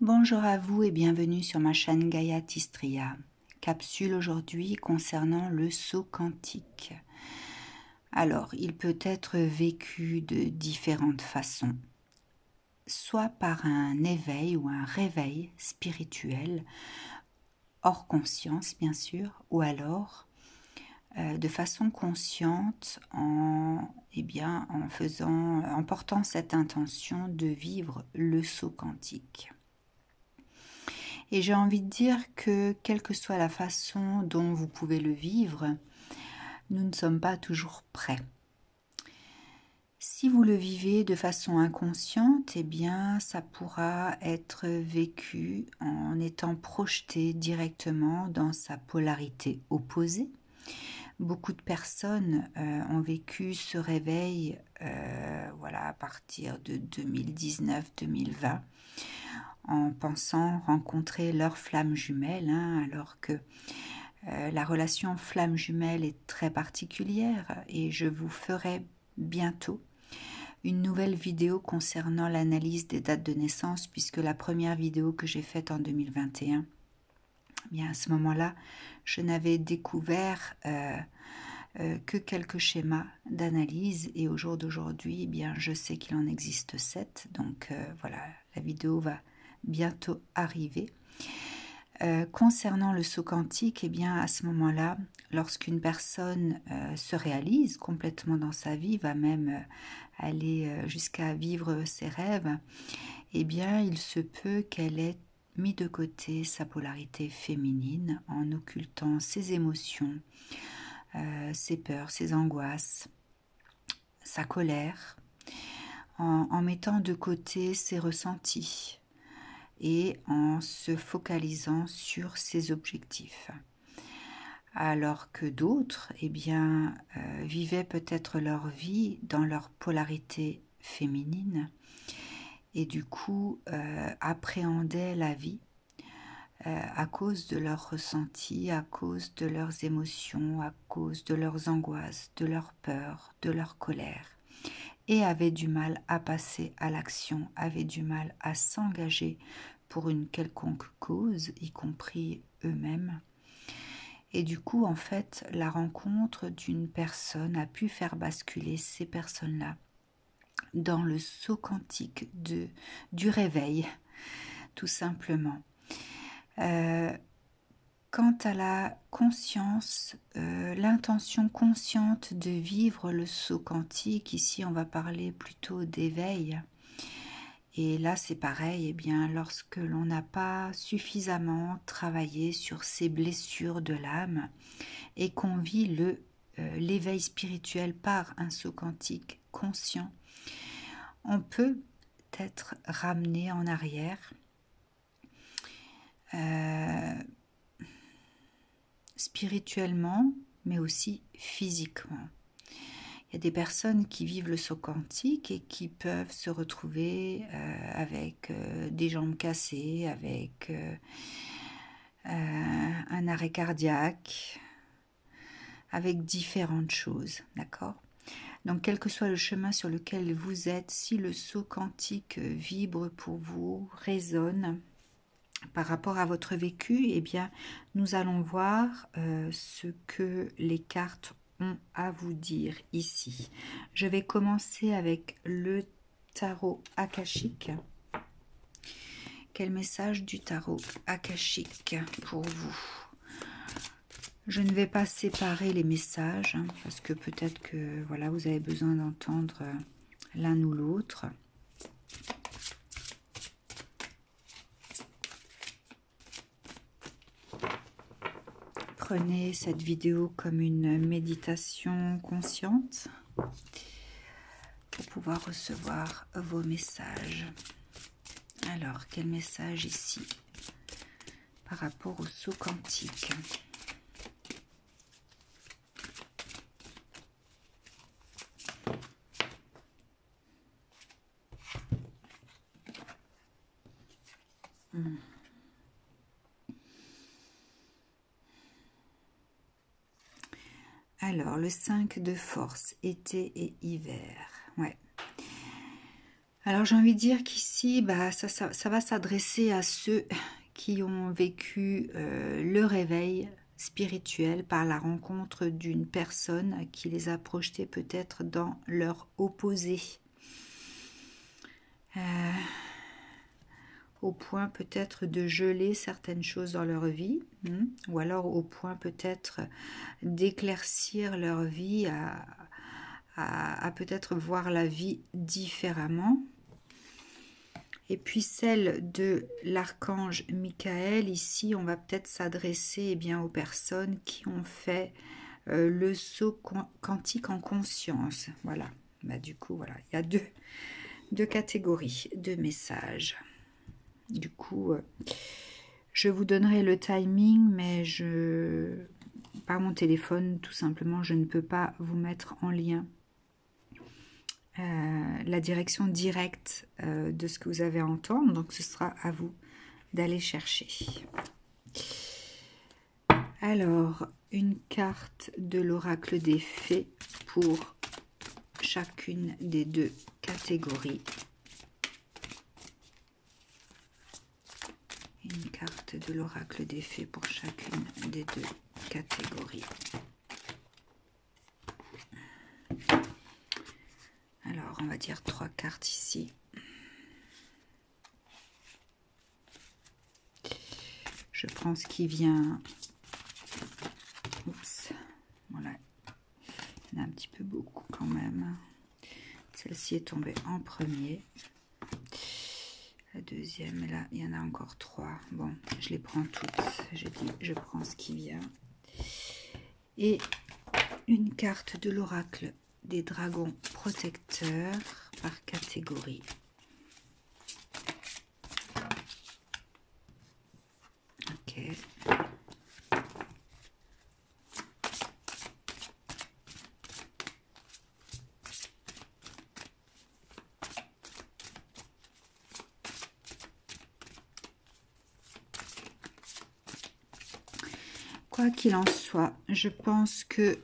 Bonjour à vous et bienvenue sur ma chaîne Gaia Tistria. Capsule aujourd'hui concernant le saut quantique. Alors, il peut être vécu de différentes façons, soit par un éveil ou un réveil spirituel, hors conscience bien sûr, ou alors de façon consciente en portant cette intention de vivre le saut quantique. Et j'ai envie de dire que, quelle que soit la façon dont vous pouvez le vivre, nous ne sommes pas toujours prêts. Si vous le vivez de façon inconsciente, eh bien, ça pourra être vécu en étant projeté directement dans sa polarité opposée. Beaucoup de personnes ont vécu ce réveil à partir de 2019-2020. En pensant rencontrer leur flamme jumelle, alors que la relation flamme jumelle est très particulière et je vous ferai bientôt une nouvelle vidéo concernant l'analyse des dates de naissance puisque la première vidéo que j'ai faite en 2021, eh bien à ce moment-là, je n'avais découvert que quelques schémas d'analyse et au jour d'aujourd'hui, eh bien je sais qu'il en existe 7, donc voilà, la vidéo va bientôt arriver. Concernant le saut quantique, eh bien à ce moment-là, lorsqu'une personne se réalise complètement dans sa vie, va même aller jusqu'à vivre ses rêves, eh bien il se peut qu'elle ait mis de côté sa polarité féminine en occultant ses émotions, ses peurs, ses angoisses, sa colère, en mettant de côté ses ressentis et en se focalisant sur ses objectifs. Alors que d'autres, eh bien, vivaient peut-être leur vie dans leur polarité féminine et du coup appréhendaient la vie à cause de leurs ressentis, à cause de leurs émotions, à cause de leurs angoisses, de leurs peurs, de leur colère, et avaient du mal à passer à l'action, avaient du mal à s'engager pour une quelconque cause, y compris eux-mêmes. Et du coup, en fait, la rencontre d'une personne a pu faire basculer ces personnes-là dans le saut quantique du réveil, tout simplement. Quant à la conscience, l'intention consciente de vivre le saut quantique, ici on va parler plutôt d'éveil. Et là c'est pareil, eh bien, lorsque l'on n'a pas suffisamment travaillé sur ces blessures de l'âme et qu'on vit l'éveil spirituel par un saut quantique conscient, on peut être ramené en arrière. Spirituellement, mais aussi physiquement. Il y a des personnes qui vivent le saut quantique et qui peuvent se retrouver avec des jambes cassées, avec un arrêt cardiaque, avec différentes choses, d'accord ? Donc, quel que soit le chemin sur lequel vous êtes, si le saut quantique vibre pour vous, résonne, par rapport à votre vécu, eh bien, nous allons voir ce que les cartes ont à vous dire ici. Je vais commencer avec le tarot akashique. Quel message du tarot akashique pour vous? Je ne vais pas séparer les messages parce que peut-être que voilà, vous avez besoin d'entendre l'un ou l'autre. Prenez cette vidéo comme une méditation consciente pour pouvoir recevoir vos messages. Alors, quel message ici par rapport au saut quantique? Alors, le 5 de force, été et hiver. Ouais. Alors j'ai envie de dire qu'ici, bah, ça va s'adresser à ceux qui ont vécu le réveil spirituel par la rencontre d'une personne qui les a projetés peut-être dans leur opposé. Au point peut-être de geler certaines choses dans leur vie, ou alors au point peut-être d'éclaircir leur vie, à peut-être voir la vie différemment. Et puis celle de l'archange Michael, ici on va peut-être s'adresser aux personnes qui ont fait le saut quantique en conscience. Voilà, bah, du coup voilà, il y a deux catégories de messages. Du coup, je vous donnerai le timing, mais par mon téléphone, tout simplement, je ne peux pas vous mettre en lien la direction directe de ce que vous avez à entendre. Donc, ce sera à vous d'aller chercher. Alors, une carte de l'oracle des fées pour chacune des deux catégories. Une carte de l'oracle des fées pour chacune des deux catégories. Alors, on va dire 3 cartes ici. Je prends ce qui vient. Oups. Voilà. Il y en a un petit peu beaucoup quand même. Celle-ci est tombée en premier. La deuxième, là, il y en a encore 3. Bon, je les prends toutes. J'ai dit, je prends ce qui vient. Et une carte de l'oracle des dragons protecteurs par catégorie. Ok. Quoi qu'il en soit, je pense que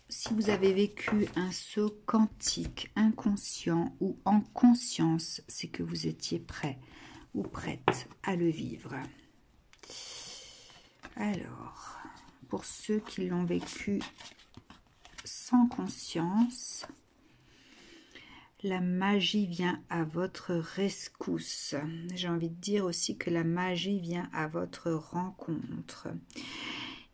si vous avez vécu un saut quantique, inconscient ou en conscience, c'est que vous étiez prêt ou prête à le vivre. Alors, pour ceux qui l'ont vécu sans conscience, la magie vient à votre rescousse. J'ai envie de dire aussi que la magie vient à votre rencontre.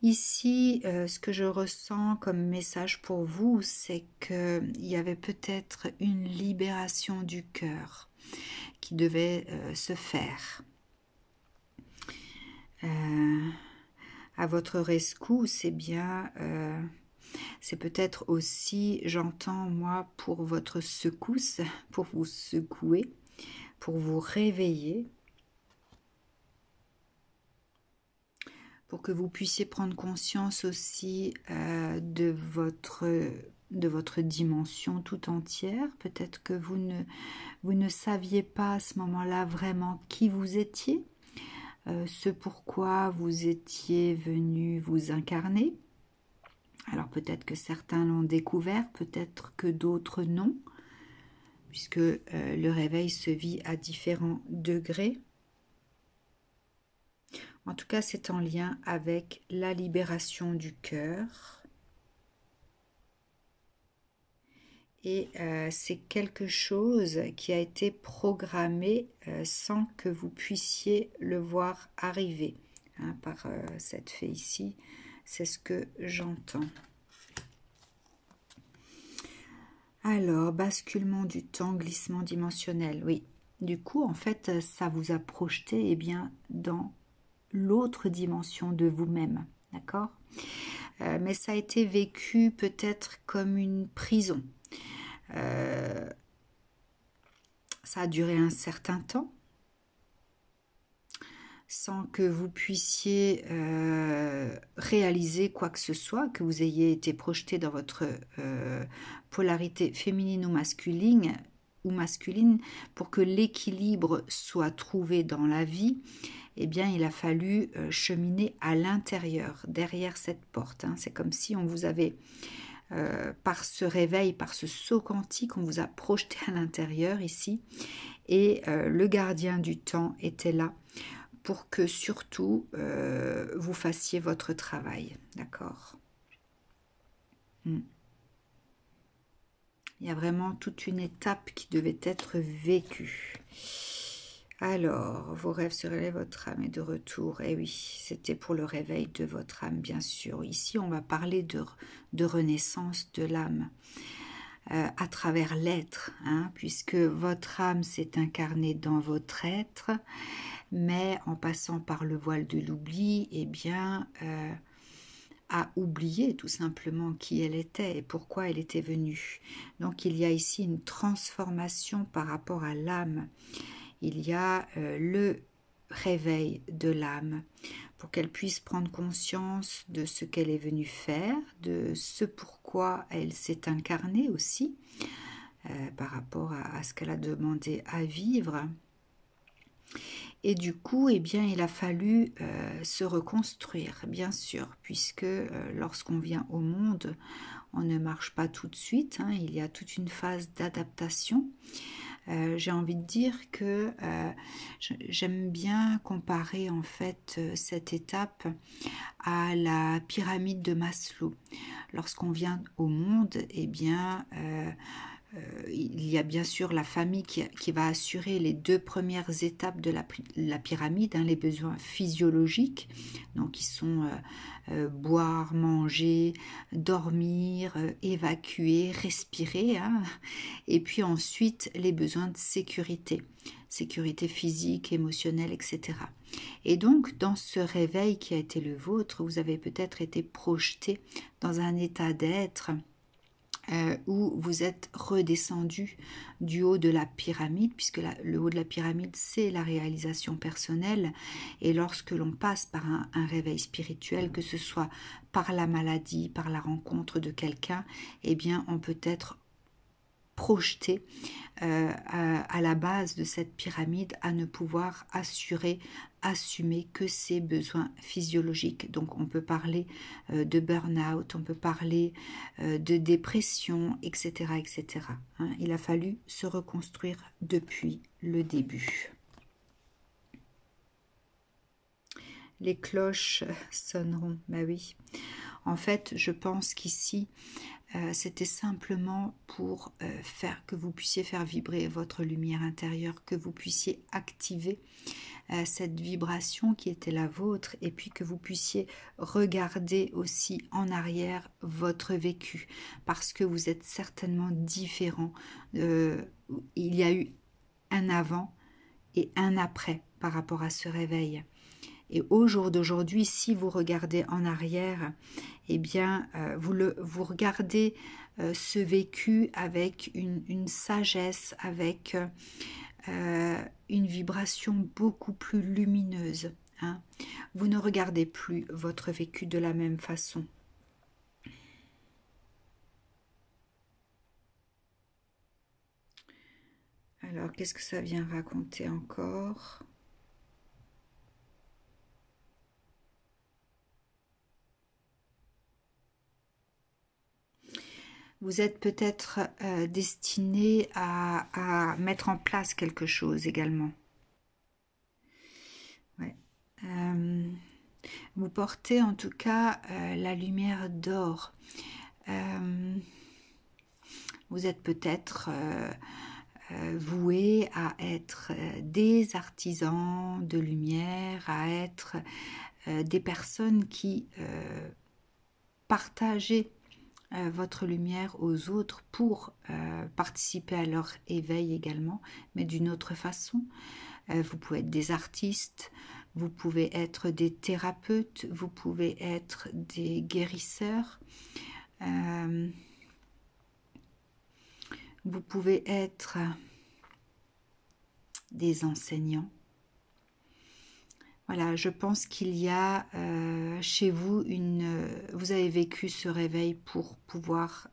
Ici, ce que je ressens comme message pour vous, c'est qu'il y avait peut-être une libération du cœur qui devait se faire. À votre rescousse, c'est peut-être aussi, j'entends moi, pour votre secousse, pour vous secouer, pour vous réveiller, pour que vous puissiez prendre conscience aussi de votre dimension tout entière. Peut-être que vous ne saviez pas à ce moment-là vraiment qui vous étiez, ce pourquoi vous étiez venu vous incarner. Alors peut-être que certains l'ont découvert, peut-être que d'autres non, puisque le réveil se vit à différents degrés. En tout cas, c'est en lien avec la libération du cœur. Et c'est quelque chose qui a été programmé sans que vous puissiez le voir arriver. Hein, par cette fée ici, c'est ce que j'entends. Alors, basculement du temps, glissement dimensionnel. Oui, du coup, en fait, ça vous a projeté dans l'autre dimension de vous-même. D'accord ? Mais ça a été vécu peut-être comme une prison. Ça a duré un certain temps, sans que vous puissiez réaliser quoi que ce soit, que vous ayez été projeté dans votre polarité féminine ou masculine, pour que l'équilibre soit trouvé dans la vie. Eh bien, il a fallu cheminer à l'intérieur, derrière cette porte. Hein. C'est comme si on vous avait par ce réveil, par ce saut quantique, on vous a projeté à l'intérieur ici. Et le gardien du temps était là pour que surtout vous fassiez votre travail. D'accord? Il y a vraiment toute une étape qui devait être vécue. Alors, vos rêves se révèlent, votre âme est de retour. Eh oui, c'était pour le réveil de votre âme, bien sûr. Ici, on va parler de renaissance de l'âme à travers l'être, hein, puisque votre âme s'est incarnée dans votre être, mais en passant par le voile de l'oubli, eh bien, a oublié tout simplement qui elle était et pourquoi elle était venue. Donc, il y a ici une transformation par rapport à l'âme. Il y a le réveil de l'âme pour qu'elle puisse prendre conscience de ce qu'elle est venue faire, de ce pourquoi elle s'est incarnée aussi, par rapport à ce qu'elle a demandé à vivre. Et du coup, eh bien, il a fallu se reconstruire, bien sûr, puisque lorsqu'on vient au monde, on ne marche pas tout de suite, hein, il y a toute une phase d'adaptation. J'ai envie de dire que j'aime bien comparer en fait cette étape à la pyramide de Maslow. Lorsqu'on vient au monde, eh bien, il y a bien sûr la famille qui va assurer les 2 premières étapes de la pyramide, hein, les besoins physiologiques, donc qui sont boire, manger, dormir, évacuer, respirer, hein, et puis ensuite les besoins de sécurité physique, émotionnelle, etc. Et donc dans ce réveil qui a été le vôtre, vous avez peut-être été projeté dans un état d'être où vous êtes redescendu du haut de la pyramide, puisque le haut de la pyramide, c'est la réalisation personnelle. Et lorsque l'on passe par un réveil spirituel, que ce soit par la maladie, par la rencontre de quelqu'un, eh bien, on peut être projeté à la base de cette pyramide à ne pouvoir assumer que ses besoins physiologiques. Donc on peut parler de burn-out, on peut parler de dépression, etc. etc. Hein, il a fallu se reconstruire depuis le début. Les cloches sonneront, bah oui. En fait, je pense qu'ici, c'était simplement pour faire que vous puissiez faire vibrer votre lumière intérieure, que vous puissiez activer cette vibration qui était la vôtre, et puis que vous puissiez regarder aussi en arrière votre vécu, parce que vous êtes certainement différent. Il y a eu un avant et un après par rapport à ce réveil. Et au jour d'aujourd'hui, si vous regardez en arrière, eh bien, vous regardez ce vécu avec une sagesse, avec une vibration beaucoup plus lumineuse. Hein. Vous ne regardez plus votre vécu de la même façon. Alors, qu'est-ce que ça vient raconter encore ? Vous êtes peut-être destiné à mettre en place quelque chose également. Ouais. Vous portez en tout cas la lumière d'or. Vous êtes peut-être voué à être des artisans de lumière, à être des personnes qui partagent votre lumière aux autres pour participer à leur éveil également, mais d'une autre façon. Vous pouvez être des artistes, vous pouvez être des thérapeutes, vous pouvez être des guérisseurs, vous pouvez être des enseignants. Voilà, je pense qu'il y a chez vous vous avez vécu ce réveil pour pouvoir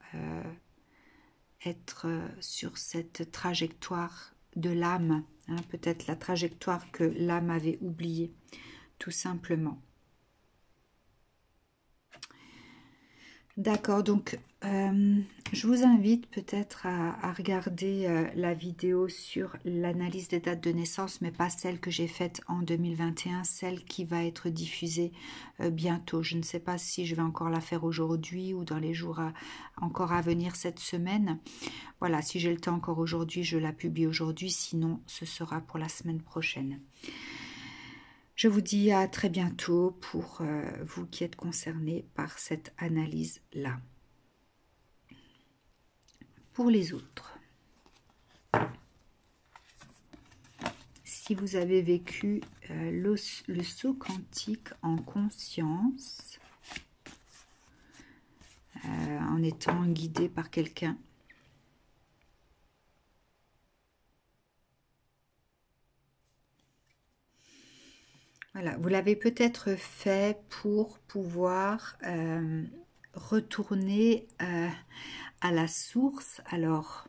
être sur cette trajectoire de l'âme, hein, peut-être la trajectoire que l'âme avait oubliée, tout simplement. D'accord, donc je vous invite peut-être à regarder la vidéo sur l'analyse des dates de naissance, mais pas celle que j'ai faite en 2021, celle qui va être diffusée bientôt. Je ne sais pas si je vais encore la faire aujourd'hui ou dans les jours encore à venir cette semaine. Voilà, si j'ai le temps encore aujourd'hui, je la publie aujourd'hui, sinon ce sera pour la semaine prochaine. Je vous dis à très bientôt pour vous qui êtes concernés par cette analyse-là. Pour les autres, si vous avez vécu le saut quantique en conscience, en étant guidé par quelqu'un, voilà, vous l'avez peut-être fait pour pouvoir retourner à la source. Alors,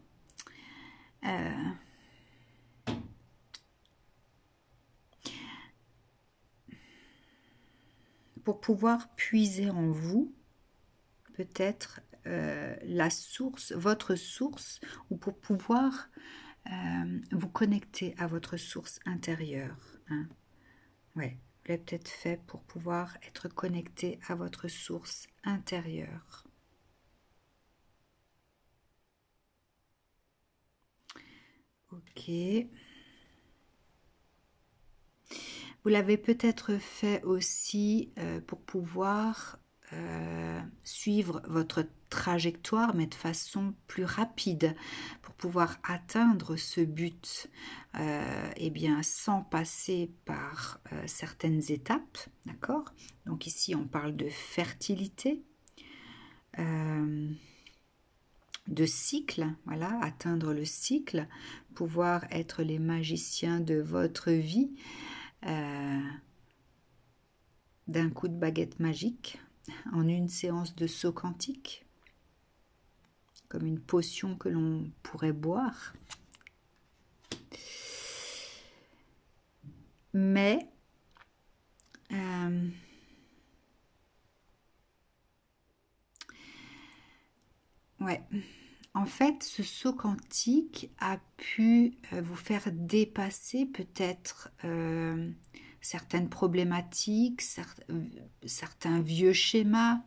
pour pouvoir puiser en vous, peut-être la source, votre source, ou pour pouvoir vous connecter à votre source intérieure. Hein. Ouais, vous l'avez peut-être fait pour pouvoir être connecté à votre source intérieure. Ok. Vous l'avez peut-être fait aussi pour pouvoir suivre votre trajectoire, mais de façon plus rapide, pour pouvoir atteindre ce but, eh bien, sans passer par certaines étapes, d'accord? Donc ici, on parle de fertilité, de cycle, voilà, atteindre le cycle, pouvoir être les magiciens de votre vie, d'un coup de baguette magique, en une séance de saut quantique, comme une potion que l'on pourrait boire. Mais ouais, en fait, ce saut quantique a pu vous faire dépasser peut-être certaines problématiques, certains vieux schémas,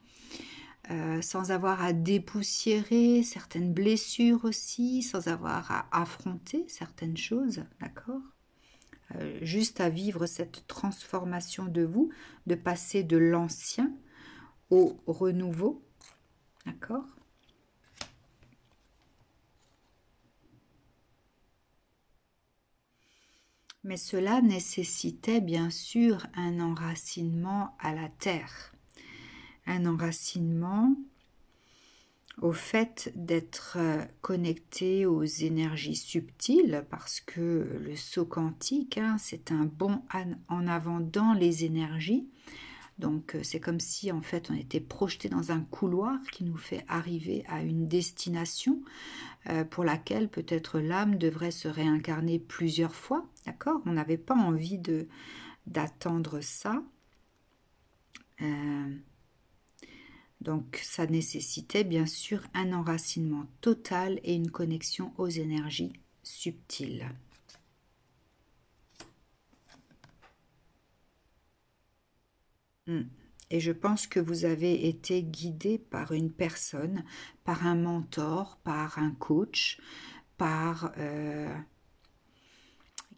sans avoir à dépoussiérer certaines blessures aussi, sans avoir à affronter certaines choses, d'accord? Juste à vivre cette transformation de vous, de passer de l'ancien au renouveau, d'accord? Mais cela nécessitait bien sûr un enracinement à la terre, un enracinement au fait d'être connecté aux énergies subtiles, parce que le saut quantique, hein, c'est un bond en avant dans les énergies. Donc c'est comme si en fait on était projeté dans un couloir qui nous fait arriver à une destination pour laquelle peut-être l'âme devrait se réincarner plusieurs fois, d'accord? On n'avait pas envie d'attendre ça. Donc ça nécessitait bien sûr un enracinement total et une connexion aux énergies subtiles. Et je pense que vous avez été guidé par une personne, par un mentor, par un coach, par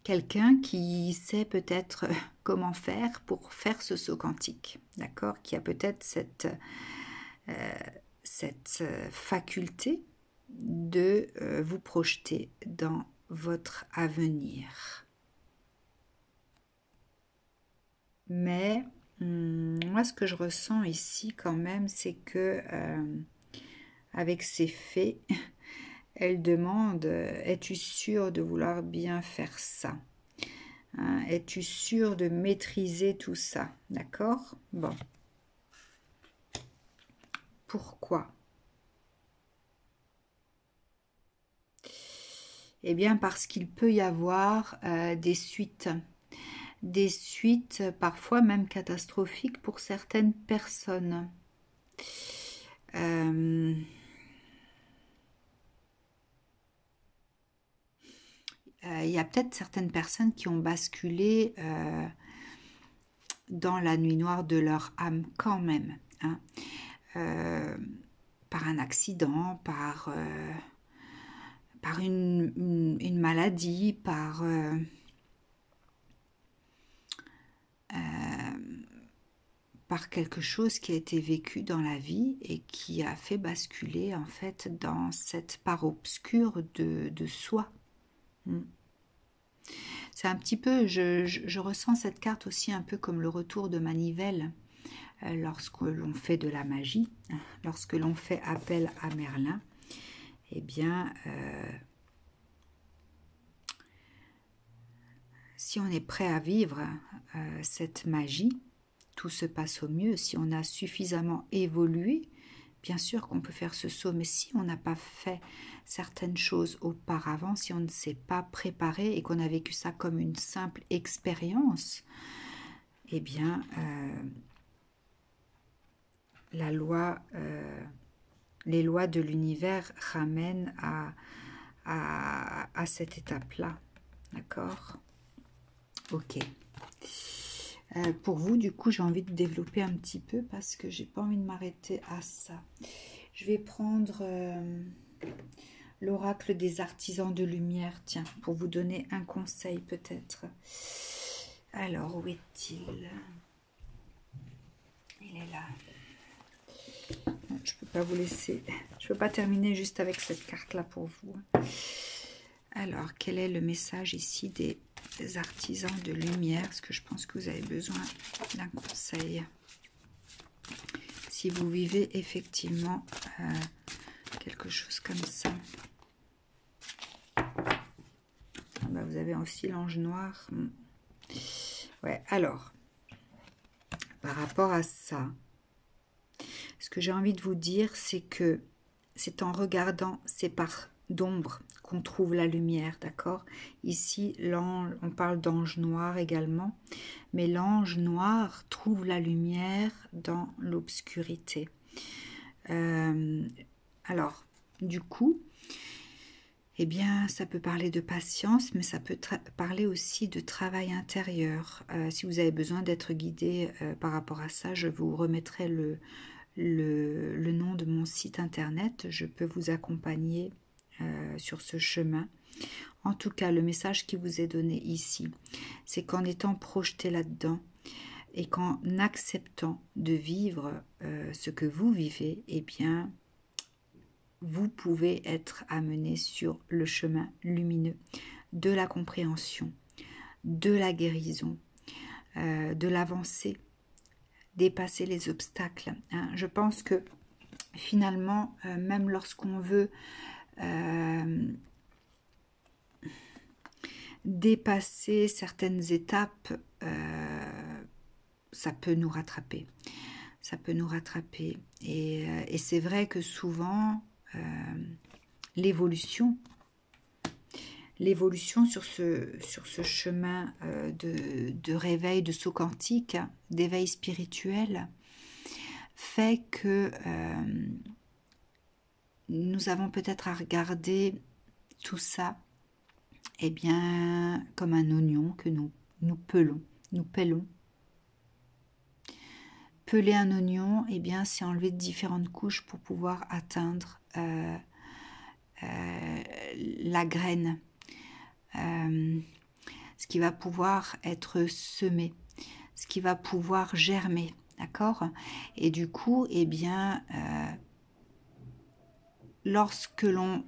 quelqu'un qui sait peut-être comment faire pour faire ce saut quantique, d'accord? Qui a peut-être cette faculté de vous projeter dans votre avenir. Mais moi, ce que je ressens ici quand même, c'est que avec ces faits, elle demande, es-tu sûr de vouloir bien faire ça? Hein, es-tu sûr de maîtriser tout ça? D'accord? Bon. Pourquoi? Eh bien, parce qu'il peut y avoir des suites parfois même catastrophiques pour certaines personnes. Il y a peut-être certaines personnes qui ont basculé dans la nuit noire de leur âme quand même, hein, par un accident, par une maladie, par quelque chose qui a été vécu dans la vie et qui a fait basculer en fait dans cette part obscure de soi. C'est un petit peu, je ressens cette carte aussi un peu comme le retour de manivelle lorsque l'on fait de la magie, lorsque l'on fait appel à Merlin. Eh bien, si on est prêt à vivre cette magie, tout se passe au mieux. Si on a suffisamment évolué, bien sûr qu'on peut faire ce saut, mais si on n'a pas fait certaines choses auparavant, si on ne s'est pas préparé et qu'on a vécu ça comme une simple expérience, eh bien, les lois de l'univers ramènent à cette étape-là. D'accord ? Ok. Pour vous, du coup, j'ai envie de développer un petit peu parce que j'ai pas envie de m'arrêter à ça. Je vais prendre l'oracle des artisans de lumière, tiens, pour vous donner un conseil peut-être. Alors, où est-il? Il est là. Je peux pas vous laisser, je peux pas terminer juste avec cette carte-là pour vous. Alors, quel est le message ici des artisans de lumière? Parce que je pense que vous avez besoin d'un conseil. Si vous vivez effectivement quelque chose comme ça. Ben, vous avez aussi l'ange noir. Ouais, alors, par rapport à ça, ce que j'ai envie de vous dire, c'est que c'est en regardant ces parts d'ombre qu'on trouve la lumière, d'accord? Ici, on parle d'ange noir également, mais l'ange noir trouve la lumière dans l'obscurité. Alors, du coup, eh bien, ça peut parler de patience, mais ça peut parler aussi de travail intérieur. Si vous avez besoin d'être guidé par rapport à ça, je vous remettrai le nom de mon site internet. Je peux vous accompagner sur ce chemin. En tout cas, le message qui vous est donné ici, c'est qu'en étant projeté là-dedans et qu'en acceptant de vivre ce que vous vivez, eh bien, vous pouvez être amené sur le chemin lumineux de la compréhension, de la guérison, de l'avancée, dépasser les obstacles. Hein. Je pense que finalement, même lorsqu'on veut dépasser certaines étapes, ça peut nous rattraper. Ça peut nous rattraper. Et c'est vrai que souvent, l'évolution sur ce chemin de réveil, de saut quantique, d'éveil spirituel, fait que nous avons peut-être à regarder tout ça, eh bien, comme un oignon que nous pelons. Peler un oignon, eh bien, c'est enlever différentes couches pour pouvoir atteindre la graine, ce qui va pouvoir être semé, ce qui va pouvoir germer, d'accord? Et du coup, eh bien, lorsqu'on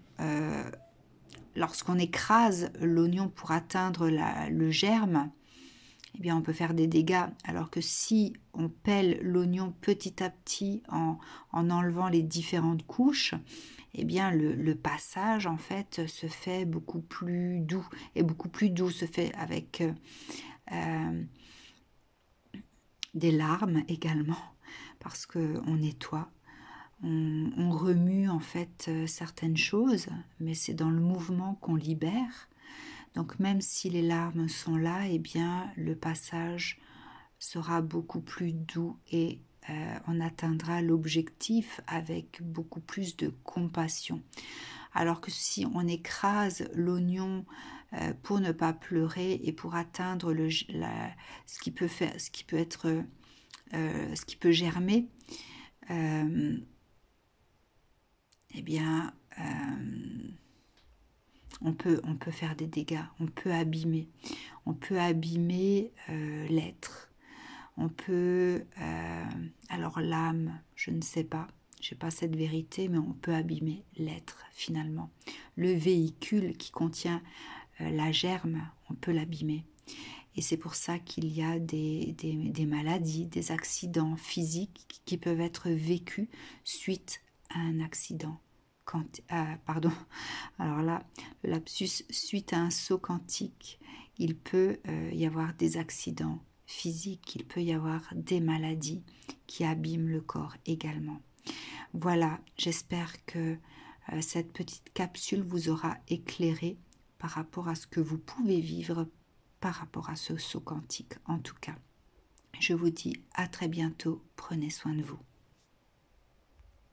écrase l'oignon pour atteindre le germe, eh bien, on peut faire des dégâts, alors que si on pèle l'oignon petit à petit en enlevant les différentes couches, eh bien, le passage, en fait, se fait beaucoup plus doux, et beaucoup plus doux se fait avec des larmes également, parce qu'on nettoie, on remue, en fait, certaines choses, mais c'est dans le mouvement qu'on libère. Donc même si les larmes sont là, eh bien le passage sera beaucoup plus doux et on atteindra l'objectif avec beaucoup plus de compassion. Alors que si on écrase l'oignon pour ne pas pleurer et pour atteindre ce qui peut germer, eh bien, on peut faire des dégâts, on peut abîmer l'être. On peut, alors l'âme, je ne sais pas, je n'ai pas cette vérité, mais on peut abîmer l'être finalement. Le véhicule qui contient la germe, on peut l'abîmer. Et c'est pour ça qu'il y a des maladies, des accidents physiques qui peuvent être vécus suite à un accident. Alors là, le lapsus, suite à un saut quantique, il peut y avoir des accidents physique, il peut y avoir des maladies qui abîment le corps également. Voilà, j'espère que cette petite capsule vous aura éclairé par rapport à ce que vous pouvez vivre par rapport à ce saut quantique. En tout cas, je vous dis à très bientôt, prenez soin de vous.